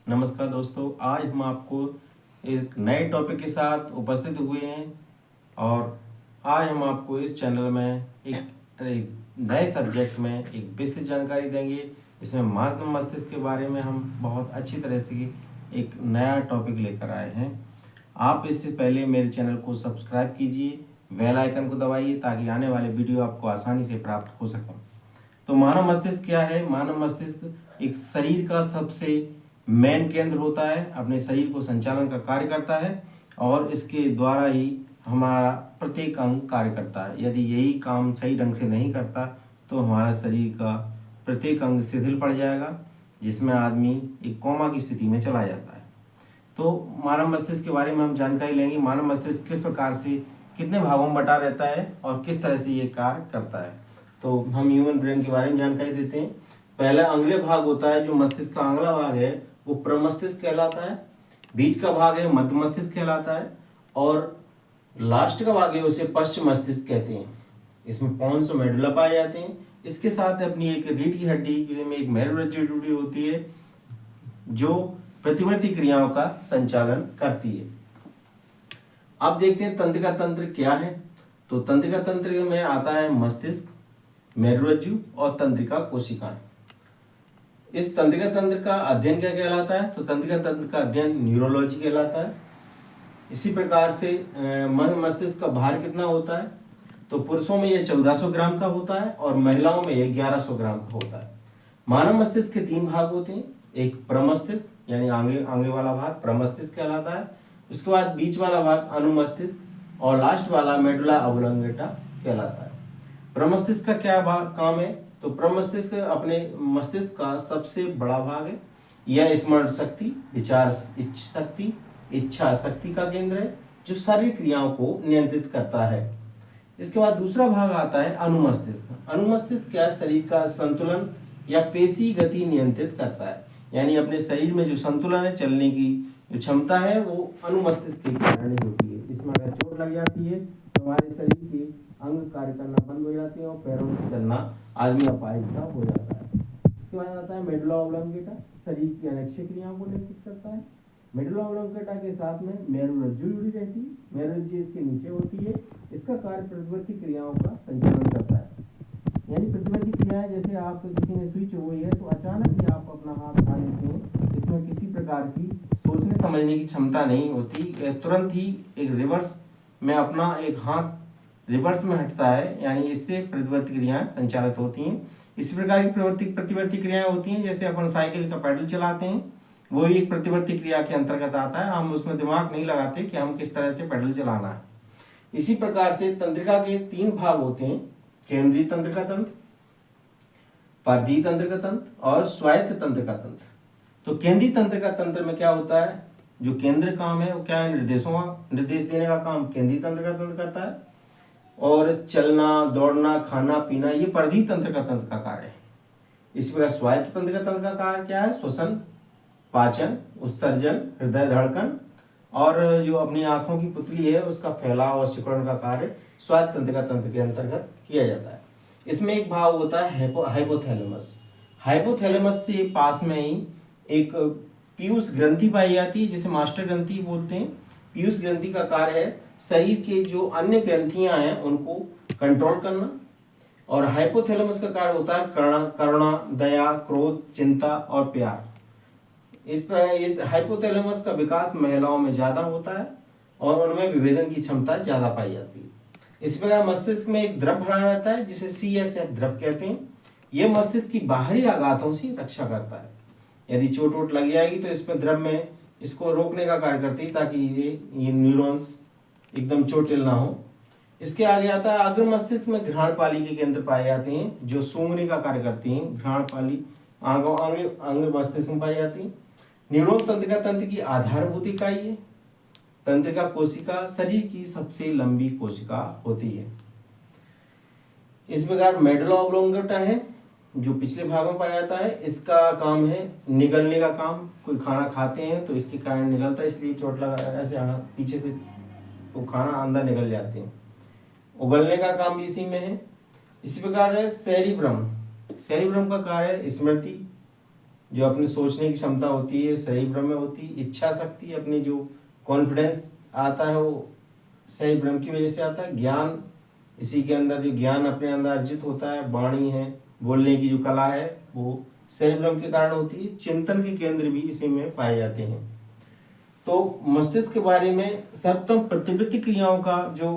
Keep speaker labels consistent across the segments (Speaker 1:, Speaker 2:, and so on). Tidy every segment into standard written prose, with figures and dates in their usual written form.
Speaker 1: नमस्कार दोस्तों, आज हम आपको एक नए टॉपिक के साथ उपस्थित हुए हैं और आज हम आपको इस चैनल में एक नए सब्जेक्ट में एक विस्तृत जानकारी देंगे। इसमें मानव मस्तिष्क के बारे में हम बहुत अच्छी तरह से एक नया टॉपिक लेकर आए हैं। आप इससे पहले मेरे चैनल को सब्सक्राइब कीजिए, बेल आइकन को दबाइए ताकि आने वाले वीडियो आपको आसानी से प्राप्त हो सकें। तो मानव मस्तिष्क क्या है? मानव मस्तिष्क एक शरीर का सबसे मेन केंद्र होता है, अपने शरीर को संचालन का कार्य करता है और इसके द्वारा ही हमारा प्रत्येक अंग कार्य करता है। यदि यही काम सही ढंग से नहीं करता तो हमारा शरीर का प्रत्येक अंग शिथिल पड़ जाएगा, जिसमें आदमी एक कोमा की स्थिति में चला जाता है। तो मानव मस्तिष्क के बारे में हम जानकारी लेंगे। मानव मस्तिष्क किस प्रकार से कितने भागों में बटा रहता है और किस तरह से ये कार्य करता है। तो हम ह्यूमन ब्रेन के बारे में जानकारी देते हैं। पहला अगले भाग होता है जो मस्तिष्क का अगला भाग है वो प्रमस्तिष्क कहलाता है। बीच का भाग है मध्य मस्तिष्क कहलाता है और लास्ट का भाग है उसे पश्च मस्तिष्क कहते हैं। इसमें पॉन्स और मेडुला पाए जाते हैं। इसके साथ अपनी एक रीढ़ की हड्डी में एक मेरुरज्जु जुड़ी होती है जो प्रतिवर्ती क्रियाओं का संचालन करती है। अब देखते हैं तंत्रिका तंत्र क्या है। तो तंत्रिका तंत्र में आता है मस्तिष्क, मेरुरज्जु और तंत्रिका कोशिकाएं। इस तंत्रिका तंत्र का अध्ययन क्या कहलाता है? तो तंत्रिका तंत्र का अध्ययन न्यूरोलॉजी कहलाता है। इसी प्रकार से मस्तिष्क का भार कितना होता है? तो पुरुषों में यह 1400 ग्राम का होता है और महिलाओं में यह 1100 ग्राम का होता है। मानव मस्तिष्क के 3 भाग होते हैं। एक प्रमस्तिष्क यानी आगे वाला भाग प्रमस्तिष्क कहलाता है। उसके बाद बीच वाला भाग अनुमस्तिष्क और लास्ट वाला मेडुला ऑब्लोंगेटा कहलाता है। प्रमस्तिष्क का क्या काम है? तो प्रमस्तिष्क अपने मस्तिष्क का सबसे बड़ा भाग है। यह स्मरण शक्ति, विचार शक्ति, इच्छा शक्ति का केंद्र है जो शारीरिक क्रियाओं को नियंत्रित करता है। इसके बाद दूसरा भाग आता है अनुमस्तिष्क। अनुमस्तिष्क क्या शरीर का संतुलन या पेशी गति नियंत्रित करता है, यानी अपने शरीर में जो संतुलन है, चलने की जो क्षमता है वो अनुमस्तिष्क के कारण ही होती है। इसमें अगर चोट लग जाती है तो हमारे शरीर के अंग कार्य करना बंद हो जाते हैं और पैरों से चलना आदमी अपाहिज सा हो जाता है। इसके बाद आता है मेडुला ऑब्लोंगेटा, शरीर की अनैच्छिक क्रियाओं को नियंत्रित करता है। मेडुला ऑब्लोंगेटा के साथ में मेरुरज्जु जुड़ी रहती है। मेरुरज्जु इसके नीचे होती है। इसका कार्य प्रतिवर्ती क्रियाओं का संचालन करता है, यानी प्रतिवर्ती क्रियाएं जैसे आप किसी ने स्विच हुई है तो अचानक ही आप अपना हाथ उठा लेते हैं। इसमें किसी प्रकार की सोचने समझने की क्षमता नहीं होती, तुरंत ही एक रिवर्स में अपना एक हाथ रिवर्स में हटता है, यानी इससे प्रतिवर्ती क्रियाएं संचालित होती हैं। इसी प्रकार की प्रतिवर्ती क्रियाएं होती हैं। जैसे अपन साइकिल का पैडल चलाते हैं, वो एक प्रतिवर्ती क्रिया के अंतर्गत आता है। हम उसमें दिमाग नहीं लगाते कि हम किस तरह से पैडल चलाना है। इसी प्रकार से तंत्रिका के 3 भाग होते हैं, केंद्रीय तंत्रिका तंत्र, परिधीय तंत्रिका तंत्र और स्वायत्त तंत्रिका तंत्र। तो केंद्रीय तंत्रिका तंत्र में क्या होता है? जो केंद्र काम है वो क्या है? निर्देश देने का काम केंद्रीय तंत्रिका तंत्र करता है और चलना, दौड़ना, खाना पीना ये परिधीय तंत्रिका तंत्र का कार्य है। इसी प्रकार स्वायत्त तंत्रिका तंत्र का कार्य क्या है? श्वसन, पाचन, उत्सर्जन, हृदय धड़कन और जो अपनी आंखों की पुतली है उसका फैलाव और सिकुड़न का कार्य स्वायत्त तंत्रिका तंत्र के अंतर्गत किया जाता है। इसमें एक भाग होता है हाइपोथैलेमस। हाइपोथैलेमस से पास में ही एक पीयूष ग्रंथि पाई जाती है जिसे मास्टर ग्रंथि बोलते हैं। पीयूष ग्रंथि का कार्य है शरीर के जो अन्य ग्रंथियां हैं उनको कंट्रोल करना और हाइपोथैलेमस का कार्य होता है करुणा, दया, क्रोध, चिंता और प्यार। इस हाइपोथैलेमस का विकास महिलाओं में ज्यादा होता है और उनमें विभेदन की क्षमता ज्यादा पाई जाती है। इस प्रकार मस्तिष्क में एक द्रव भरा रहता है जिसे CSF द्रव कहते हैं। यह मस्तिष्क की बाहरी आघातों से रक्षा करता है। यदि चोट वोट लग जाएगी तो इसमें द्रव में इसको रोकने का कार्य करती है ताकि ये न्यूरॉन्स एकदम चोटिल ना हो। इसके आगे आता है अग्र मस्तिष्क में घ्राणपाली के केंद्र पाए जाते हैं जो सूंघने का कार्य करती हैं। घ्राणपाली आगे मस्तिष्क में पाई जाती है। न्यूरॉन तंत्रिका तंत्र की आधारभूत इकाई है। तंत्रिका कोशिका शरीर की सबसे लंबी कोशिका होती है। इस प्रकार मेडुला ऑब्लोंगेटा है जो पिछले भाग में पाया जाता है। इसका काम है निगलने का काम। कोई खाना खाते हैं तो इसके कारण निगलता है, इसलिए चोट लगा ऐसे पीछे से वो खाना अंदर निकल जाते हैं। उगलने का काम भी इसी में है। इसी प्रकार है सेरिब्रम। सेरिब्रम का कार्य स्मृति, जो अपनी सोचने की क्षमता होती है सेरिब्रम में होती है। इच्छा शक्ति, अपनी जो कॉन्फिडेंस आता है वो सेरिब्रम की वजह से आता है। ज्ञान, इसी के अंदर जो ज्ञान अपने अंदर अर्जित होता है, वाणी है, बोलने की जो कला है वो सेरिब्रम के कारण होती है। चिंतन के केंद्र भी इसी में पाए जाते हैं। तो मस्तिष्क के बारे में सर्वप्रथम प्रतिवृत्ति क्रियाओं का जो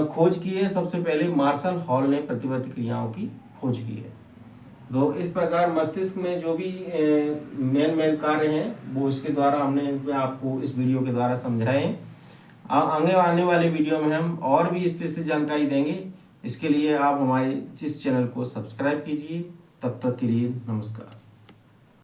Speaker 1: खोज की है, सबसे पहले मार्शल हॉल ने प्रतिवृत्ति क्रियाओं की खोज की है। तो इस प्रकार मस्तिष्क में जो भी मेन कार्य हैं वो इसके द्वारा हमने आपको इस वीडियो के द्वारा समझाए हैं। आगे आने वाले वीडियो में हम और भी इस विस्तृत जानकारी देंगे। इसके लिए आप हमारे इस चैनल को सब्सक्राइब कीजिए। तब तक के लिए नमस्कार।